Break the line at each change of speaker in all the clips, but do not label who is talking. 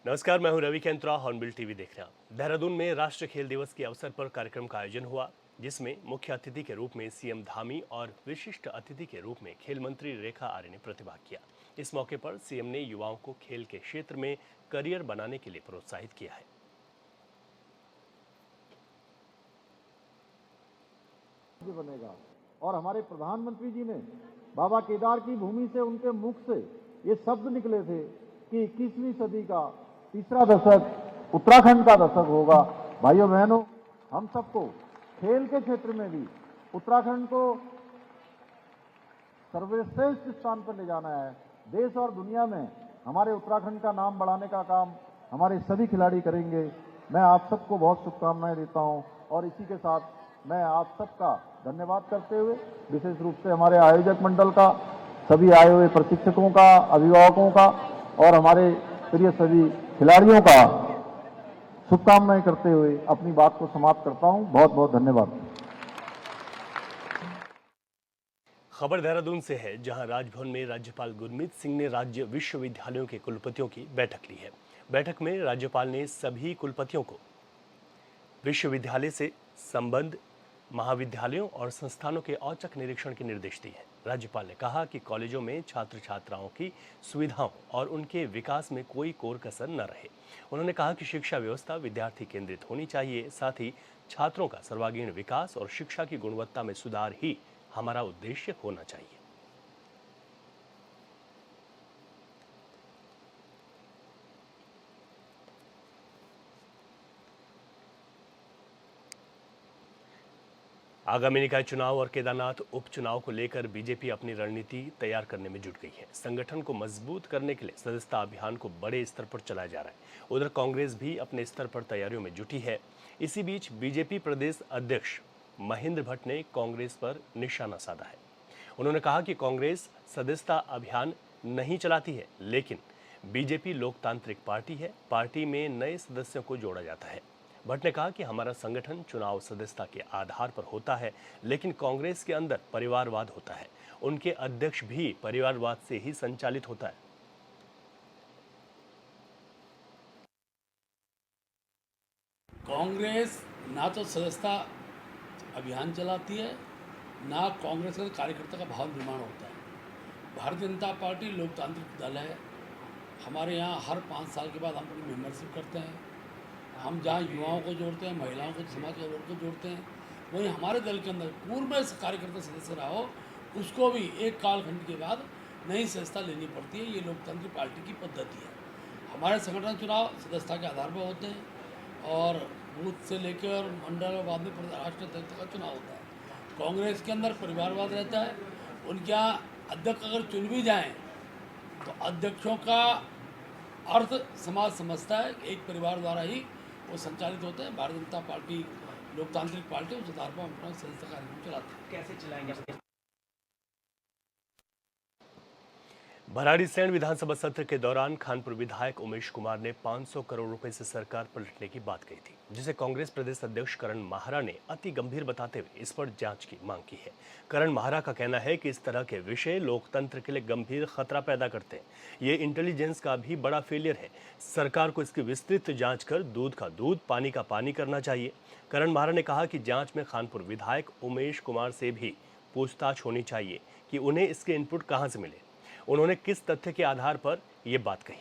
नमस्कार, मैं हूं रवि केंद्रा। हॉर्नबिल टीवी देख रहे हैं। देहरादून में राष्ट्रीय खेल दिवस के अवसर पर कार्यक्रम का आयोजन हुआ, जिसमें मुख्य अतिथि के रूप में सीएम धामी और विशिष्ट अतिथि के रूप में खेल मंत्री रेखा आर्य ने प्रतिभाग किया। इस मौके पर सीएम ने युवाओं को खेल के क्षेत्र में करियर बनाने के लिए प्रोत्साहित किया है।
बनेगा और हमारे प्रधानमंत्री जी ने बाबा केदार की भूमि से, उनके मुख से ये शब्द निकले थे कि 21वीं सदी का तीसरा दशक उत्तराखंड का दशक होगा। भाइयों बहनों, हम सबको खेल के क्षेत्र में भी उत्तराखंड को सर्वश्रेष्ठ स्थान पर ले जाना है। देश और दुनिया में हमारे उत्तराखंड का नाम बढ़ाने का काम हमारे सभी खिलाड़ी करेंगे। मैं आप सबको बहुत शुभकामनाएं देता हूं और इसी के साथ मैं आप सबका धन्यवाद करते हुए विशेष रूप से हमारे आयोजक मंडल का, सभी आए हुए प्रशिक्षकों का, अभिभावकों का और हमारे प्रिय सभी खिलाड़ियों का शुभकामनाएं करते हुए अपनी बात को समाप्त करता हूं। बहुत बहुत धन्यवाद।
खबर देहरादून से है, जहां राजभवन में राज्यपाल गुरमीत सिंह ने राज्य विश्वविद्यालयों के कुलपतियों की बैठक ली है। बैठक में राज्यपाल ने सभी कुलपतियों को विश्वविद्यालय से संबद्ध महाविद्यालयों और संस्थानों के औचक निरीक्षण के निर्देश दिए हैं। राज्यपाल ने कहा कि कॉलेजों में छात्र छात्राओं की सुविधाओं और उनके विकास में कोई कोर कसर न रहे। उन्होंने कहा कि शिक्षा व्यवस्था विद्यार्थी केंद्रित होनी चाहिए, साथ ही छात्रों का सर्वांगीण विकास और शिक्षा की गुणवत्ता में सुधार ही हमारा उद्देश्य होना चाहिए। आगामी निकाय चुनाव और केदारनाथ उपचुनाव को लेकर बीजेपी अपनी रणनीति तैयार करने में जुट गई है। संगठन को मजबूत करने के लिए सदस्यता अभियान को बड़े स्तर पर चलाया जा रहा है। उधर कांग्रेस भी अपने स्तर पर तैयारियों में जुटी है। इसी बीच बीजेपी प्रदेश अध्यक्ष महेंद्र भट्ट ने कांग्रेस पर निशाना साधा है। उन्होंने कहा कि कांग्रेस सदस्यता अभियान नहीं चलाती है, लेकिन बीजेपी लोकतांत्रिक पार्टी है। पार्टी में नए सदस्यों को जोड़ा जाता है। भट्ट ने कहा कि हमारा संगठन चुनाव सदस्यता के आधार पर होता है, लेकिन कांग्रेस के अंदर परिवारवाद होता है। उनके अध्यक्ष भी परिवारवाद से ही संचालित होता है।
कांग्रेस ना तो सदस्यता अभियान चलाती है, ना कांग्रेस का कार्यकर्ता का भाव निर्माण होता है। भारतीय जनता पार्टी लोकतांत्रिक दल है। हमारे यहाँ हर 5 साल के बाद हम अपनी मेंबरशिप करते हैं। हम जहाँ युवाओं को जोड़ते हैं, महिलाओं को, समाज के लोगों को जोड़ते हैं, वहीं हमारे दल के अंदर पूर्व में कार्यकर्ता सदस्य रहा हो, उसको भी एक कालखंड के बाद नई सदस्यता लेनी पड़ती है। ये लोकतांत्रिक पार्टी की पद्धति है। हमारे संगठन चुनाव सदस्यता के आधार पर होते हैं और बूथ से लेकर मंडल और बाद में राष्ट्रीय अध्यक्ष का चुनाव होता है। कांग्रेस के अंदर परिवारवाद रहता है। उनके यहाँ अध्यक्ष अगर चुन भी जाएँ तो अध्यक्षों का अर्थ समाज समझता है कि एक परिवार द्वारा ही वो संचालित होते हैं। भारतीय जनता पार्टी लोकतांत्रिक पार्टी, उस आधार पर हम अपना सदस्यता कार्यक्रम चलाते हैं।
कैसे चलाएंगे?
भराड़ीसैंण विधानसभा सत्र के दौरान खानपुर विधायक उमेश कुमार ने 500 करोड़ रुपए से सरकार पलटने की बात कही थी, जिसे कांग्रेस प्रदेश अध्यक्ष करण माहरा ने अति गंभीर बताते हुए इस पर जांच की मांग की है। करण माहरा का कहना है कि इस तरह के विषय लोकतंत्र के लिए गंभीर खतरा पैदा करते हैं। ये इंटेलिजेंस का भी बड़ा फेलियर है। सरकार को इसकी विस्तृत जांच कर दूध का दूध, पानी का पानी करना चाहिए। करण माहरा ने कहा कि जांच में खानपुर विधायक उमेश कुमार से भी पूछताछ होनी चाहिए कि उन्हें इसके इनपुट कहां से मिले, उन्होंने किस तथ्य के आधार पर यह बात कही।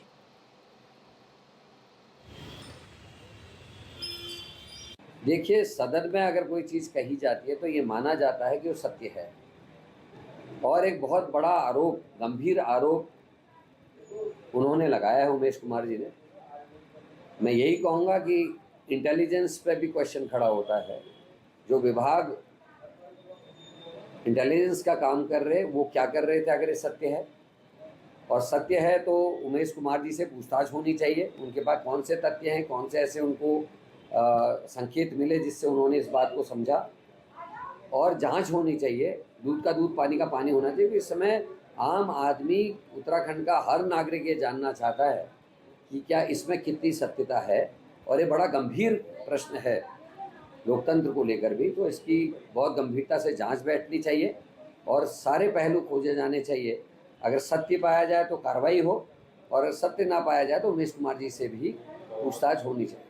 देखिए, सदन में अगर कोई चीज़ कही जाती है तो ये माना जाता है कि वो सत्य है। और एक बहुत बड़ा आरोप, गंभीर आरोप उन्होंने लगाया है, उमेश कुमार जी ने। मैं यही कहूँगा कि इंटेलिजेंस पे भी क्वेश्चन खड़ा होता है। जो विभाग इंटेलिजेंस का काम कर रहे, वो क्या कर रहे थे अगर ये सत्य है? और सत्य है तो उमेश कुमार जी से पूछताछ होनी चाहिए। उनके पास कौन से तथ्य हैं, कौन से ऐसे उनको संकेत मिले जिससे उन्होंने इस बात को समझा, और जांच होनी चाहिए। दूध का दूध, पानी का पानी होना चाहिए। इस समय आम आदमी, उत्तराखंड का हर नागरिक ये जानना चाहता है कि क्या इसमें कितनी सत्यता है, और ये बड़ा गंभीर प्रश्न है लोकतंत्र को लेकर भी। तो इसकी बहुत गंभीरता से जांच बैठनी चाहिए और सारे पहलू खोजे जाने चाहिए। अगर सत्य पाया जाए तो कार्रवाई हो, और सत्य ना पाया जाए तो उमेश कुमार जी से भी पूछताछ होनी चाहिए।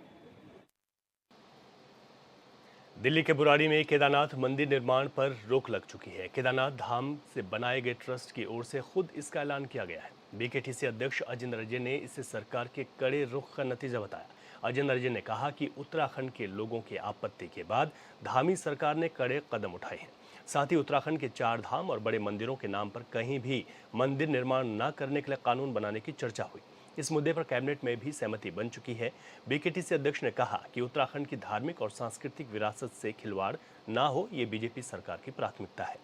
दिल्ली के बुराड़ी में केदारनाथ मंदिर निर्माण पर रोक लग चुकी है। केदारनाथ धाम से बनाए गए ट्रस्ट की ओर से खुद इसका ऐलान किया गया है। बीकेटीसी अध्यक्ष अजिंदर अजय ने इसे सरकार के कड़े रुख का नतीजा बताया। अजिंदर अजय ने कहा कि उत्तराखंड के लोगों की आपत्ति के बाद धामी सरकार ने कड़े कदम उठाए हैं। साथ ही उत्तराखंड के 4 धाम और बड़े मंदिरों के नाम पर कहीं भी मंदिर निर्माण न करने के लिए कानून बनाने की चर्चा हुई। इस मुद्दे पर कैबिनेट में भी सहमति बन चुकी है। बीकेटीसी अध्यक्ष ने कहा कि उत्तराखंड की धार्मिक और सांस्कृतिक विरासत से खिलवाड़ ना हो, ये बीजेपी सरकार की प्राथमिकता है।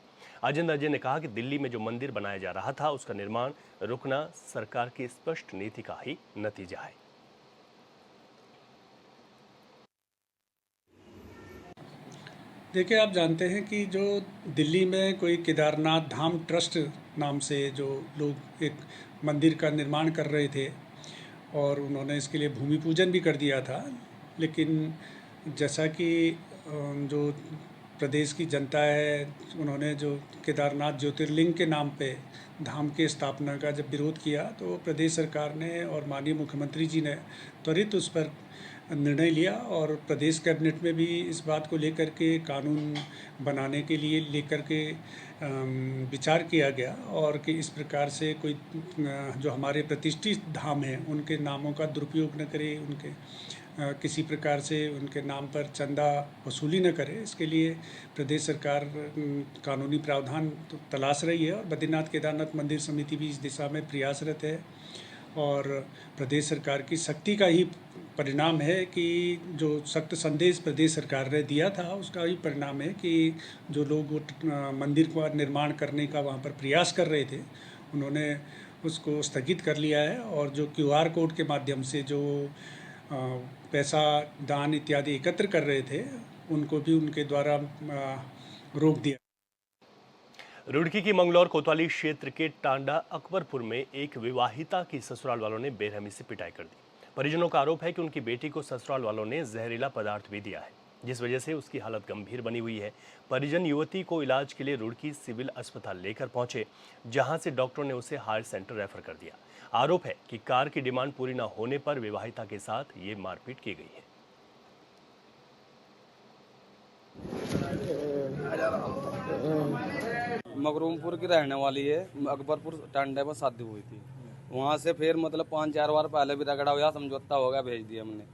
अजिंदर अजय ने कहा कि दिल्ली में जो मंदिर बनाया जा रहा था उसका निर्माण रुकना सरकार की स्पष्ट नीति का ही नतीजा है।
देखिए, आप जानते हैं कि जो दिल्ली में कोई केदारनाथ धाम ट्रस्ट नाम से जो लोग एक मंदिर का निर्माण कर रहे थे और उन्होंने इसके लिए भूमि पूजन भी कर दिया था, लेकिन जैसा कि जो प्रदेश की जनता है, उन्होंने जो केदारनाथ ज्योतिर्लिंग के नाम पे धाम के स्थापना का जब विरोध किया तो प्रदेश सरकार ने और माननीय मुख्यमंत्री जी ने त्वरित उस पर निर्णय लिया और प्रदेश कैबिनेट में भी इस बात को लेकर के कानून बनाने के लिए लेकर के विचार किया गया और कि इस प्रकार से कोई जो हमारे प्रतिष्ठित धाम हैं उनके नामों का दुरुपयोग न करे, उनके किसी प्रकार से उनके नाम पर चंदा वसूली न करे। इसके लिए प्रदेश सरकार कानूनी प्रावधान तो तलाश रही है और बद्रीनाथ केदारनाथ मंदिर समिति भी इस दिशा में प्रयासरत है और प्रदेश सरकार की सख्ती का ही परिणाम है कि जो सख्त संदेश प्रदेश सरकार ने दिया था उसका ही परिणाम है कि जो लोग मंदिर का निर्माण करने का वहाँ पर प्रयास कर रहे थे उन्होंने उसको स्थगित कर लिया है और जो QR कोड के माध्यम से जो पैसा दान इत्यादि एकत्र कर रहे थे उनको भी उनके द्वारा रोक दिया।
रुड़की की मंगलौर कोतवाली क्षेत्र के टांडा अकबरपुर में एक विवाहिता की ससुराल वालों ने बेरहमी से पिटाई कर दी। परिजनों का आरोप है कि उनकी बेटी को ससुराल वालों ने जहरीला पदार्थ भी दिया है, जिस वजह से उसकी हालत गंभीर बनी हुई है। परिजन युवती को इलाज के लिए रुड़की सिविल अस्पताल लेकर पहुंचे, जहां से डॉक्टरों ने उसे हायर सेंटर रेफर कर दिया। आरोप है कि कार की डिमांड पूरी न होने पर विवाहिता के साथ ये मारपीट की गई है।
मखरूमपुर की रहने वाली है, अकबरपुर टांडे में शादी हुई थी। वहाँ से फिर मतलब 5-4 बार पहले भी रगड़ा हुआ, समझौता हो गया, भेज दिया हमने।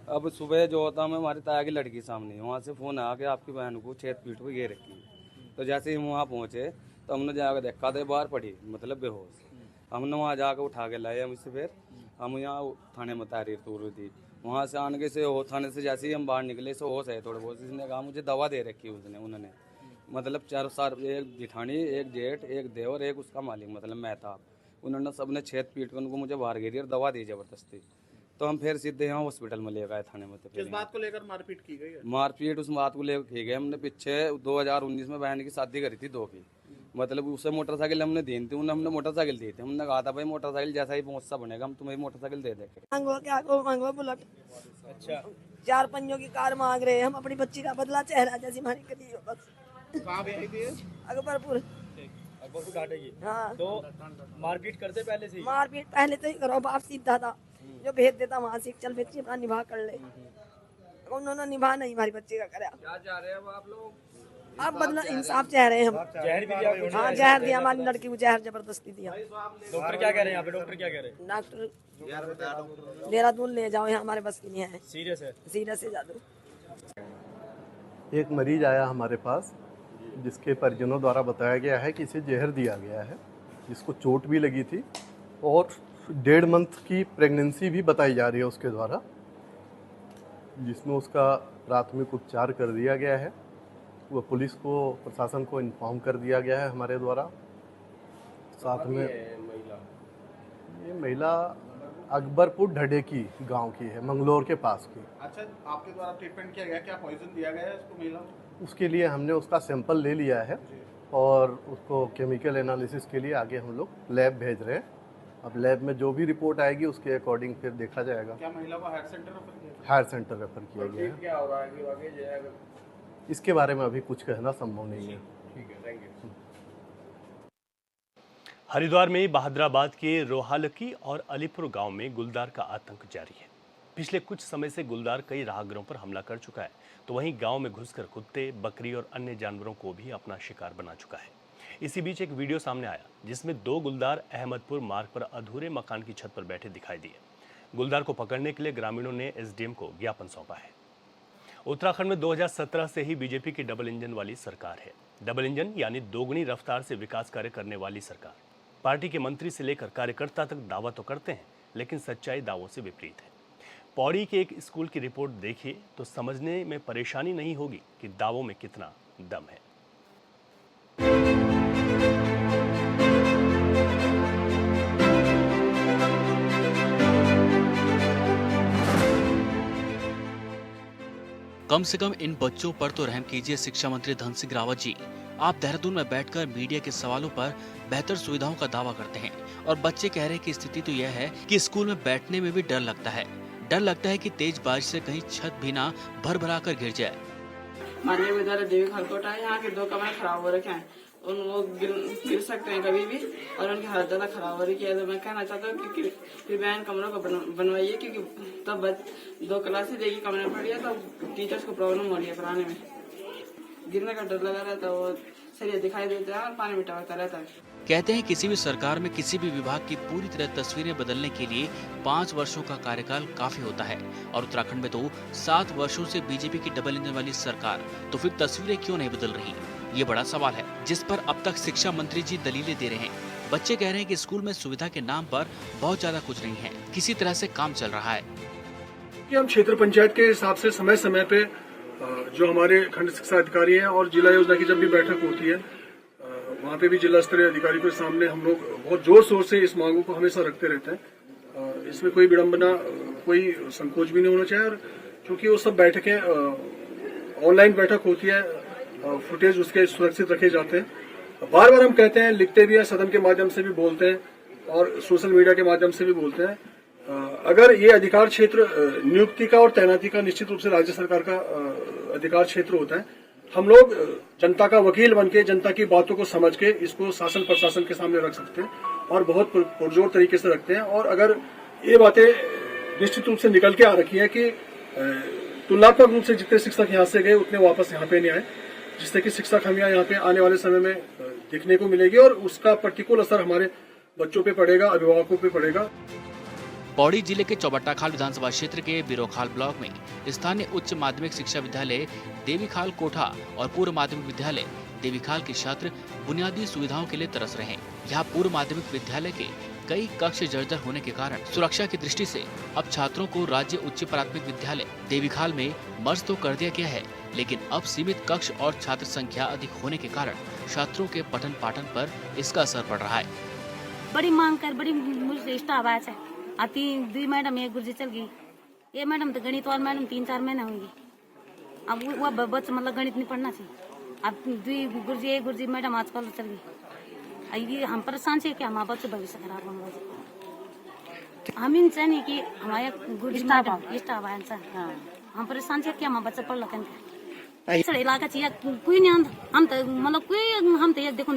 अब सुबह जो होता मैं हमारी ताया की लड़की सामने, वहाँ से फ़ोन आया कि आपकी बहन को छेद पीट को घेर रखी है। तो जैसे ही हम वहाँ पहुँचे तो हमने जाकर देखा तो बाहर पड़ी, मतलब बेहोश। हमने वहाँ जाकर उठा के लाए, हम इससे फिर हम यहाँ थाने में तहरीर तोड़ रही थी। वहाँ से आने से थाने से जैसे ही हम बाहर निकले से होश है थोड़े बहुत। इसने कहा मुझे दवा दे रखी उसने, उन्होंने मतलब 4 साल, एक जिठानी, एक जेठ, एक देवर, एक उसका मालिक, मतलब मैं था। उन्होंने सबने छेद पीट कर उनको मुझे बाहर घेरी और दवा दी ज़बरदस्ती। तो हम फिर सीधे यहाँ हॉस्पिटल में ले गए थाने में। तो
किस बात को लेकर मारपीट की गई है?
मारपीट उस बात को लेकर की गई। हमने पीछे 2019 में बहन की शादी करी थी 2 की, मतलब उसे मोटरसाइकिल हमने दी थी, उन्हें हमने मोटरसाइकिल दी थी। हमने कहा था भाई मोटरसाइकिल जैसा ही पहुँचता बनेगा हम तुम्हें मोटरसाइकिल दे देंगे।
मांगो बुलेट। अच्छा, 4 पंजों की कार मांग रहे हैं। हम अपनी बच्ची का बदला चेहरा जैसी हमारी करी हो बस।
कहाँ भी आई थी?
अकबरपुर।
अकबरपुर घाटे की।
हाँ।
तो मारपीट करते पहले से ही?
मारपीट पहले तो ही करो, बाप सीधा था जो भेज देता वहाँ से, चल बेटी अपना निभा कर ले। उन्होंने निभा नहीं हमारी बच्ची का करा।
क्या चाह रहे हैं आप लोग?
अब बदला इंसाफ चाह रहे हैं हम।
जहर भी दिया?
हाँ, जहर दिया, हमारी लड़की को जहर जबरदस्ती दिया।
डॉक्टर क्या कह रहे हैं यहाँ पे? डॉक्टर क्या कह रहे हैं?
डॉक्टर देहरादून ले जाओ, यहाँ हमारे बस की नहीं है।
सीरियस है?
सीरियस है जादू।
एक मरीज आया हमारे पास जिसके परिजनों द्वारा बताया गया है कि इसे जहर दिया गया है, जिसको चोट भी लगी थी और 1.5 मंथ की प्रेगनेंसी भी बताई जा रही है उसके द्वारा, जिसमें उसका प्राथमिक उपचार कर दिया गया है। वह पुलिस को, प्रशासन को इन्फॉर्म कर दिया गया है हमारे द्वारा। साथ में ये महिला अकबरपुर ढडे की गांव की है, मंगलौर के पास की।
अच्छा, आपके द्वारा ट्रीटमेंट किया गया, क्या पॉइजन दिया गया है इसको महिला को?
उसके लिए हमने उसका सैंपल ले लिया है और उसको केमिकल एनालिसिस के लिए आगे हम लोग लैब भेज रहे हैं। अब लैब में जो भी रिपोर्ट आएगी उसके अकॉर्डिंग फिर देखा जाएगा।
क्या महिला को हायर सेंटर रेफर किया गया?
हायर सेंटर रेफर किया गया है।
क्या हो रहा है कि आगे जाएगा?
इसके बारे में अभी कुछ कहना संभव नहीं है।
ठीक है, थैंक यू।
हरिद्वार में बहादुराबाद के रोहालकी और अलीपुर गांव में गुलदार का आतंक जारी है। पिछले कुछ समय से गुलदार कई राहगीरों पर हमला कर चुका है, तो वहीं गांव में घुसकर कुत्ते, बकरी और अन्य जानवरों को भी अपना शिकार बना चुका है। इसी बीच एक वीडियो सामने आया जिसमें 2 गुलदार अहमदपुर मार्ग पर अधूरे मकान की छत पर बैठे दिखाई दिए। गुलदार को पकड़ने के लिए ग्रामीणों ने एसडीएम को ज्ञापन सौंपा है। उत्तराखंड में 2017 से ही बीजेपी की डबल इंजन वाली सरकार है। डबल इंजन यानी दोगुनी रफ्तार से विकास कार्य करने वाली सरकार। पार्टी के मंत्री से लेकर कार्यकर्ता तक दावा तो करते हैं, लेकिन सच्चाई दावों से विपरीत है। पौड़ी के एक स्कूल की रिपोर्ट देखिए तो समझने में परेशानी नहीं होगी कि दावों में कितना दम है।
कम से कम इन बच्चों पर तो रहम कीजिए शिक्षा मंत्री धन सिंह रावत जी। आप देहरादून में बैठकर मीडिया के सवालों पर बेहतर सुविधाओं का दावा करते हैं और बच्चे कह रहे हैं कि स्थिति तो यह है कि स्कूल में बैठने में भी डर लगता है। डर लगता है कि तेज बारिश से कहीं छत भी ना भर कर गिर जाए।
हमारे विद्यालय देवी खलकोटा है, यहाँ के 2 कमरे खराब हो रखे हैं, वो गिर सकते हैं कभी भी और उनकी हालत ज्यादा खराब हो रही है। तो मैं कहना चाहता हूँ कि कृपया इन कमरों को बनवाइए, क्योंकि तब 2 क्लासेज एक ही कमरे में पढ़ी है, तो टीचर्स को प्रॉब्लम हो रही है पढ़ाने में। गिरने का डर लगा रहता है, वो सरिया दिखाई देता है और पानी में टपकता रहता है।
कहते हैं किसी भी सरकार में किसी भी विभाग की पूरी तरह तस्वीरें बदलने के लिए 5 वर्षों का कार्यकाल काफी होता है और उत्तराखंड में तो 7 वर्षों से बीजेपी की डबल इंजन वाली सरकार, तो फिर तस्वीरें क्यों नहीं बदल रही? ये बड़ा सवाल है जिस पर अब तक शिक्षा मंत्री जी दलीलें दे रहे हैं। बच्चे कह रहे हैं कि स्कूल में सुविधा के नाम पर बहुत ज्यादा कुछ नहीं है, किसी तरह से काम चल रहा है।
हम क्षेत्र पंचायत के हिसाब से समय समय पे जो हमारे खंड शिक्षा अधिकारी हैं और जिला योजना की जब भी बैठक होती है, वहाँ पे भी जिला स्तरीय अधिकारी के सामने हम लोग बहुत जोर शोर से इस मांगों को हमेशा रखते रहते हैं। इसमें कोई विडंबना, कोई संकोच भी नहीं होना चाहिए, और क्योंकि वो सब बैठकें ऑनलाइन बैठक होती है, फुटेज उसके सुरक्षित रखे जाते हैं। बार बार हम कहते हैं, लिखते भी हैं, सदन के माध्यम से भी बोलते हैं और सोशल मीडिया के माध्यम से भी बोलते हैं, अगर ये अधिकार क्षेत्र नियुक्ति का और तैनाती का निश्चित रूप से राज्य सरकार का अधिकार क्षेत्र होता है। हम लोग जनता का वकील बनके जनता की बातों को समझ के इसको शासन प्रशासन के सामने रख सकते हैं और बहुत पुरजोर तरीके से रखते हैं। और अगर ये बातें निश्चित रूप से निकल के आ रखी है कि तुलनात्मक रूप से जितने शिक्षक यहाँ से गए उतने वापस यहाँ पे नहीं आए, जिससे कि शिक्षा खामियां यहाँ पे आने वाले समय में दिखने को मिलेगी और उसका प्रतिकूल असर हमारे बच्चों पे पड़ेगा, अभिभावकों पे पड़ेगा।
पौड़ी जिले के चौबट्टाखाल विधानसभा क्षेत्र के बिरोखाल ब्लॉक में स्थानीय उच्च माध्यमिक शिक्षा विद्यालय देवीखाल कोठा और पूर्व माध्यमिक विद्यालय देवीखाल के छात्र बुनियादी सुविधाओं के लिए तरस रहे हैं। यहाँ पूर्व माध्यमिक विद्यालय के कई कक्ष जर्जर होने के कारण सुरक्षा की दृष्टि से अब छात्रों को राज्य उच्च प्राथमिक विद्यालय देवीखाल में मर्ज तो कर दिया गया है, लेकिन अब सीमित कक्ष और छात्र संख्या अधिक होने के कारण छात्रों के पठन पाठन पर इसका असर पड़ रहा है।
बड़ी मांग कर बड़ी मुश्किल आवाज है आती 2 मैडम एक गुरुजी चल गई, ये मैडम तो गणित वाली मैडम 3-4 महीने होंगी। अब वो बच्चा मतलब गणित नहीं पढ़ना चाहिए। अब 2 गुरुजी एक गुरुजी मैडम आजकल चल गई। ये हम परेशान से क्या हमारे बच्चे भविष्य खराब होंगे। हम इन चाहिए कि हमारे गुरुजी मैडम स्टाफ आए सर, हम परेशान से क्या हमारे बच्चे पढ़ लगे सर इलाका चाहिए कोई नहीं हम तो मतलब कोई हम तो देखो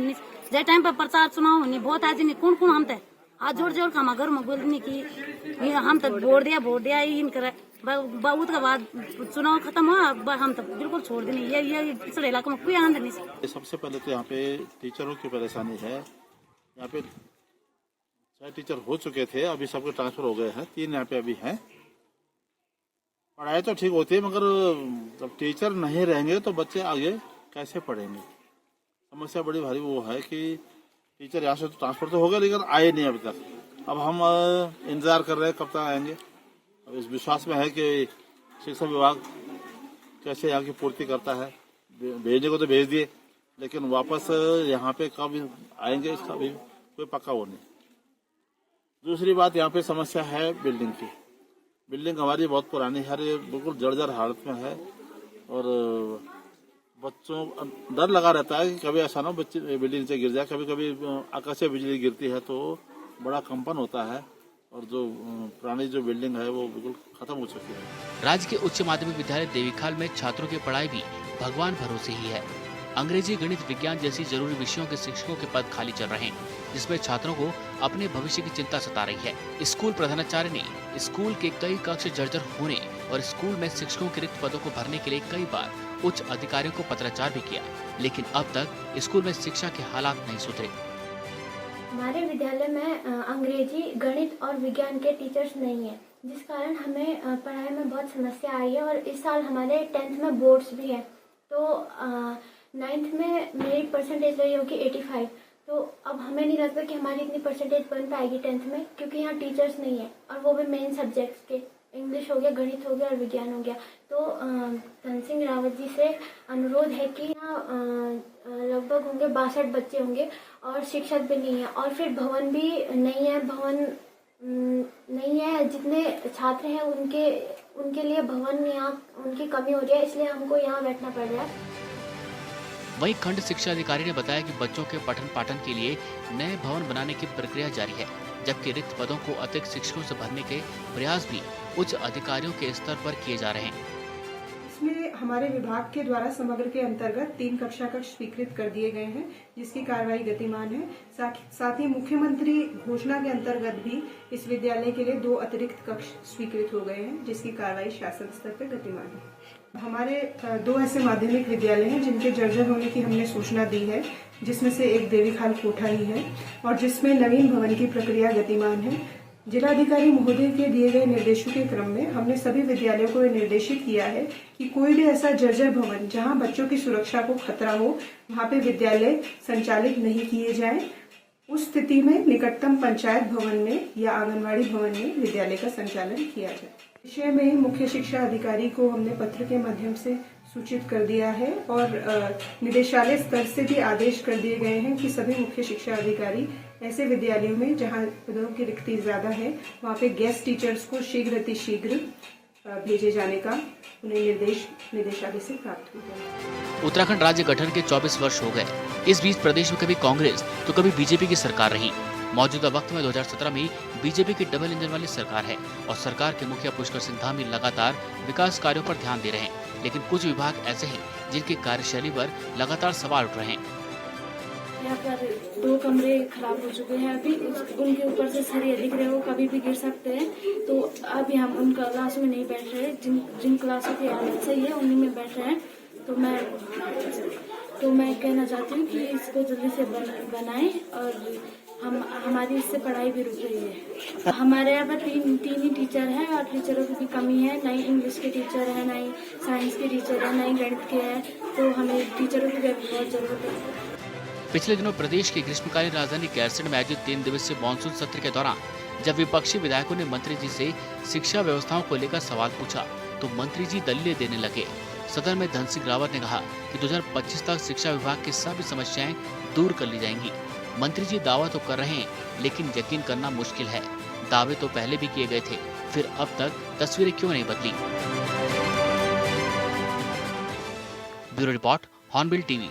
जे टाइम पर प्रचार चुनाव होनी बहुत आज नहीं कौन हम तो आज जोड़ जोड़ का घर में बोलने की हम तो वोट दिया इन करे बहुत के बाद चुनाव खत्म हुआ हम तो बिल्कुल छोड़ देनी ये पिछड़े इलाके में कोई आनंद नहीं।
सबसे पहले तो यहाँ पे टीचरों की परेशानी है। यहाँ पे 6 टीचर हो चुके थे, अभी सबके ट्रांसफर हो गए हैं, 3 यहाँ पे अभी हैं। पढ़ाई तो ठीक होती है, मगर जब टीचर नहीं रहेंगे तो बच्चे आगे कैसे पढ़ेंगे? समस्या बड़ी भारी वो है कि टीचर यहाँ से तो ट्रांसफर तो हो गया, लेकिन आए नहीं अभी तक। अब हम इंतजार कर रहे हैं कब तक आएंगे। अब इस विश्वास में है कि शिक्षा विभाग कैसे यहाँ की पूर्ति करता है। भेजने को तो भेज दिए, लेकिन वापस यहाँ पे कब आएंगे इसका भी कोई पक्का वो नहीं। दूसरी बात, यहाँ पे समस्या है बिल्डिंग की। बिल्डिंग हमारी बहुत पुरानी है, बिल्कुल जर्जर हालत में है और बच्चों डर लगा रहता है कि कभी ऐसा ना बच्चे बिल्डिंग से गिर जाए। कभी कभी आकाशीय बिजली गिरती है तो बड़ा कंपन होता है और जो पुरानी जो बिल्डिंग है वो बिल्कुल खत्म हो चुकी है।
राज्य के उच्च माध्यमिक विद्यालय देवीखाल में छात्रों की पढ़ाई भी भगवान भरोसे ही है। अंग्रेजी, गणित, विज्ञान जैसी जरूरी विषयों के शिक्षकों के पद खाली चल रहे हैं, जिसमें छात्रों को अपने भविष्य की चिंता सता रही है। स्कूल प्रधानाचार्य ने स्कूल के कई कक्ष जर्जर होने और स्कूल में शिक्षकों के रिक्त पदों को भरने के लिए कई बार उच्च अधिकारियों को पत्राचार भी किया, लेकिन अब तक स्कूल में शिक्षा के हालात नहीं सुधरे।
हमारे विद्यालय में अंग्रेजी, गणित और विज्ञान के टीचर्स नहीं है, जिस कारण हमें पढ़ाई में बहुत समस्या आई है। और इस साल हमारे 10th में बोर्ड्स भी हैं, तो 9th में मेरी परसेंटेज रही होगी 85। तो अब हमें नहीं लगता कि हमारी इतनी परसेंटेज बन पाएगी 10th में, क्योंकि यहाँ टीचर्स नहीं है, और वो भी मेन सब्जेक्ट्स के, इंग्लिश हो गया, गणित हो गया और विज्ञान हो गया। तो धन सिंह रावत जी से अनुरोध है कि यहाँ लगभग होंगे 62 बच्चे होंगे और शिक्षक भी नहीं है, और फिर भवन भी नहीं है, भवन नहीं है, जितने छात्र हैं उनके लिए भवन यहाँ उनकी कमी हो रही है, इसलिए हमको यहाँ बैठना पड़ रहा है।
वहीं खंड शिक्षा अधिकारी ने बताया कि बच्चों के पठन पाठन के लिए नए भवन बनाने की प्रक्रिया जारी है, जबकि रिक्त पदों को अतिरिक्त शिक्षकों से भरने के प्रयास भी उच्च अधिकारियों के स्तर पर किए जा रहे हैं।
इसमें हमारे विभाग के द्वारा समग्र के अंतर्गत 3 कक्षा कक्ष स्वीकृत कर दिए गए हैं, जिसकी कार्रवाई गतिमान है। साथ ही मुख्यमंत्री घोषणा के अंतर्गत भी इस विद्यालय के लिए 2 अतिरिक्त कक्ष स्वीकृत हो गए हैं, जिसकी कार्रवाई शासन स्तर पर गतिमान है। हमारे 2 ऐसे माध्यमिक विद्यालय हैं जिनके जर्जर होने की हमने सूचना दी है, जिसमें से एक देवीखाल कोठा ही है, और जिसमें नवीन भवन की प्रक्रिया गतिमान है। जिलाधिकारी महोदय के दिए गए निर्देशों के क्रम में हमने सभी विद्यालयों को निर्देशित किया है कि कोई भी ऐसा जर्जर भवन जहां बच्चों की सुरक्षा को खतरा हो, वहां पे विद्यालय संचालित नहीं किए जाएं। उस स्थिति में निकटतम पंचायत भवन में या आंगनवाड़ी भवन में विद्यालय का संचालन किया जाए। विषय में मुख्य शिक्षा अधिकारी को हमने पत्र के माध्यम से सूचित कर दिया है, और निदेशालय स्तर से भी आदेश कर दिए गए हैं कि सभी मुख्य शिक्षा अधिकारी ऐसे विद्यालयों में जहां पदों की रिक्ति ज्यादा है, वहां पे गेस्ट टीचर्स को शीघ्र भेजे जाने का उन्हें निर्देश निदेशालय से प्राप्त हुआ है।
उत्तराखंड राज्य गठन के 24 वर्ष हो गए। इस बीच प्रदेश में कभी कांग्रेस तो कभी बीजेपी की सरकार रही। मौजूदा वक्त में 2017 में बीजेपी की डबल इंजन वाली सरकार है, और सरकार के मुखिया पुष्कर सिंह धामी लगातार विकास कार्यों पर ध्यान दे रहे हैं, लेकिन कुछ विभाग ऐसे हैं जिनकी कार्यशैली पर लगातार सवाल उठ रहे हैं।
यहाँ पर 2 कमरे खराब हो चुके हैं, अभी उनके ऊपर से सरिया दिख रहे हो, कभी भी गिर सकते हैं। तो अभी हम उन क्लास में नहीं बैठ रहे, जिन क्लासों की हालत सही है उन्हीं में बैठ रहे हैं। तो मैं कहना चाहती हूँ कि इसको जल्दी से बनाएं, और हमारी इससे पढ़ाई भी रुक रही है। हमारे यहाँ पर तीन ही टीचर हैं, और टीचरों की भी कमी है। ना ही इंग्लिश के टीचर है, ना ही साइंस के टीचर है, ना ही गणित के हैं, तो हमें टीचरों की भी बहुत जरूरत है।
पिछले दिनों प्रदेश की ग्रीष्मकालीन राजधानी गैरसैंण में आयोजित 3 दिवसीय मानसून सत्र के दौरान जब विपक्षी विधायकों ने मंत्री जी से शिक्षा व्यवस्थाओं को लेकर सवाल पूछा, तो मंत्री जी दलीलें देने लगे। सदन में धन सिंह रावत ने कहा कि 2025 तक शिक्षा विभाग की सभी समस्याएं दूर कर ली जाएंगी। मंत्री जी दावा तो कर रहे हैं, लेकिन यकीन करना मुश्किल है। दावे तो पहले भी किए गए थे, फिर अब तक तस्वीरें क्यों नहीं बदली? Bureau report, hornbill TV.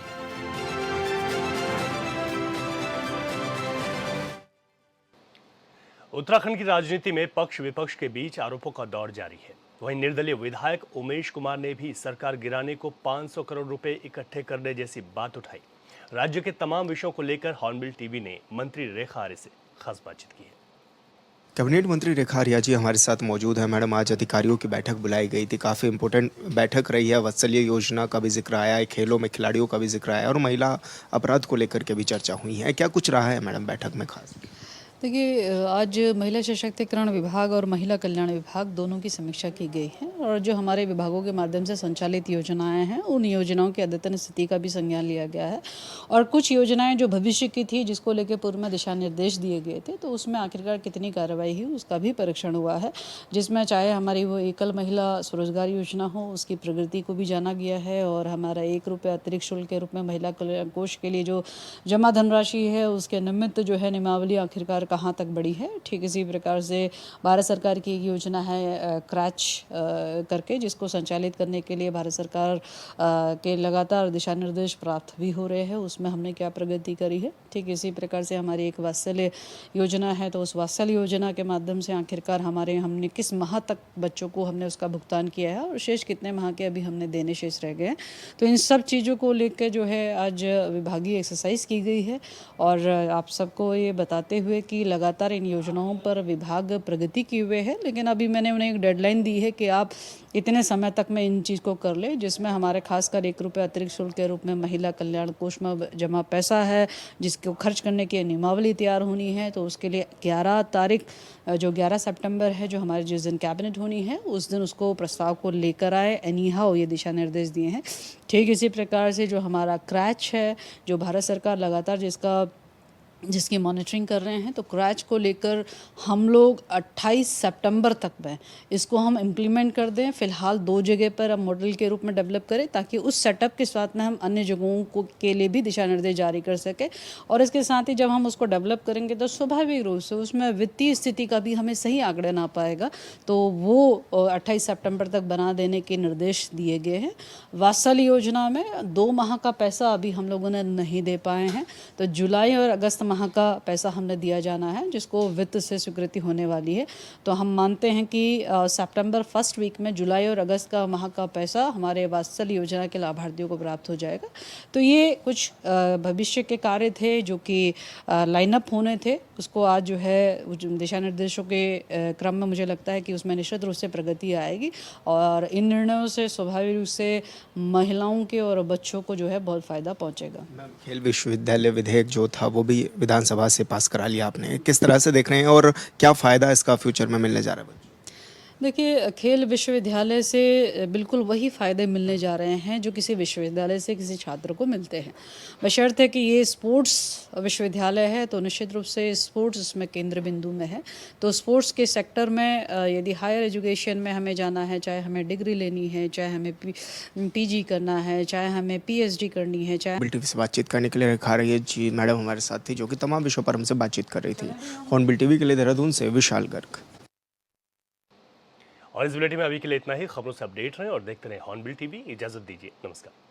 Uttarakhand की राजनीति में पक्ष विपक्ष के बीच आरोपों का दौर जारी है। वहीं निर्दलीय विधायक उमेश कुमार ने भी सरकार गिराने को 500 करोड़ रुपए इकट्ठे करने जैसी बात उठाई। राज्य के तमाम विषयों को लेकर हॉर्नबिल टीवी ने मंत्री रेखा आर्य से खास बातचीत की है।
कैबिनेट मंत्री रेखा आर्य जी हमारे साथ मौजूद है। मैडम, आज अधिकारियों की बैठक बुलाई गई थी, काफ़ी इंपॉर्टेंट बैठक रही है। वत्सल्य योजना का भी जिक्र आया है, खेलों में खिलाड़ियों का भी जिक्र आया है, और महिला अपराध को लेकर के भी चर्चा हुई है। क्या कुछ रहा है मैडम बैठक में खास?
देखिए, आज महिला सशक्तिकरण विभाग और महिला कल्याण विभाग दोनों की समीक्षा की गई है, और जो हमारे विभागों के माध्यम से संचालित योजनाएं हैं, उन योजनाओं की अद्यतन स्थिति का भी संज्ञान लिया गया है। और कुछ योजनाएं जो भविष्य की थी, जिसको लेकर पूर्व में दिशा निर्देश दिए गए थे, तो उसमें आखिरकार कितनी कार्रवाई हुई उसका भी परीक्षण हुआ है, जिसमें चाहे हमारी वो एकल महिला स्वरोजगार योजना हो, उसकी प्रगति को भी जाना गया है, और हमारा 1 रुपये अतिरिक्त शुल्क के रूप में महिला कल्याण कोष के लिए जो जमा धनराशि है, उसके निमित्त जो है नियमावली आखिरकार कहाँ तक बढ़ी है। ठीक इसी प्रकार से भारत सरकार की एक योजना है क्रैच करके, जिसको संचालित करने के लिए भारत सरकार के लगातार दिशा निर्देश प्राप्त भी हो रहे हैं, उसमें हमने क्या प्रगति करी है। ठीक इसी प्रकार से हमारी एक वात्सल्य योजना है, तो उस वात्सल्य योजना के माध्यम से आखिरकार हमने किस माह तक बच्चों को हमने उसका भुगतान किया है और शेष कितने माह के अभी हमने देने शेष रह गए हैं। तो इन सब चीज़ों को लेकर जो है आज विभागीय एक्सरसाइज की गई है और आप सबको ये बताते हुए कि लगातार इन योजनाओं पर विभाग प्रगति किए हुए है, लेकिन अभी मैंने उन्हें एक डेडलाइन दी है कि आप इतने समय तक में इन चीज़ को कर ले, जिसमें हमारे खासकर ₹1 अतिरिक्त शुल्क के रूप में महिला कल्याण कोष में जमा पैसा है, जिसको खर्च करने की नियमावली तैयार होनी है। तो उसके लिए 11 तारीख जो 11 सितंबर है, जो हमारे जिस दिन कैबिनेट होनी है, उस दिन उसको प्रस्ताव को लेकर आए। एनीहाउ ये दिशा निर्देश दिए हैं। ठीक इसी प्रकार से जो हमारा क्रैच है, जो भारत सरकार लगातार जिसकी मॉनिटरिंग कर रहे हैं, तो क्रैच को लेकर हम लोग 28 सितंबर तक में इसको हम इम्प्लीमेंट कर दें। फ़िलहाल 2 जगह पर हम मॉडल के रूप में डेवलप करें, ताकि उस सेटअप के साथ में हम अन्य जगहों के लिए भी दिशा निर्देश जारी कर सकें। और इसके साथ ही जब हम उसको डेवलप करेंगे तो स्वाभाविक रूप से उसमें वित्तीय स्थिति का भी हमें सही आंकड़े ना पाएगा, तो वो 28 सितंबर तक बना देने के निर्देश दिए गए हैं। वात्सल्य योजना में 2 माह का पैसा अभी हम लोगों ने नहीं दे पाए हैं, तो जुलाई और अगस्त माह का पैसा हमने दिया जाना है, जिसको वित्त से स्वीकृति होने वाली है। तो हम मानते हैं कि सितंबर फर्स्ट वीक में जुलाई और अगस्त का माह का पैसा हमारे वात्सल्य योजना के लाभार्थियों को प्राप्त हो जाएगा। तो ये कुछ भविष्य के कार्य थे जो कि लाइनअप होने थे, उसको आज जो है दिशा निर्देशों के क्रम में मुझे लगता है कि उसमें निश्चित रूप से प्रगति आएगी और इन निर्णयों से स्वाभाविक रूप से महिलाओं के और बच्चों को जो है बहुत फ़ायदा पहुँचेगा।
खेल विश्वविद्यालय विधेयक जो था वो भी विधानसभा से पास करा लिया आपने, किस तरह से देख रहे हैं और क्या फ़ायदा इसका फ्यूचर में मिलने जा रहा है?
देखिए, खेल विश्वविद्यालय से बिल्कुल वही फ़ायदे मिलने जा रहे हैं जो किसी विश्वविद्यालय से किसी छात्र को मिलते हैं, बशर्ते कि ये स्पोर्ट्स विश्वविद्यालय है, तो निश्चित रूप से स्पोर्ट्स इसमें केंद्र बिंदु में है। तो स्पोर्ट्स के सेक्टर में यदि हायर एजुकेशन में हमें जाना है, चाहे हमें डिग्री लेनी है, चाहे हमें पीजी करना है, चाहे हमें पीएचडी करनी है, चाहे
हॉर्नबिल टीवी से बातचीत करने के लिए रेखा रही जी मैडम हमारे साथ थी, जो कि तमाम विषयों पर हमसे बातचीत कर रही थी। हॉर्नबिल टीवी के लिए देहरादून से विशाल गर्ग।
और इस बुलेटिन में अभी के लिए इतना ही। खबरों से अपडेट रहें और देखते रहें हॉर्नबिल टीवी। इजाजत दीजिए, नमस्कार।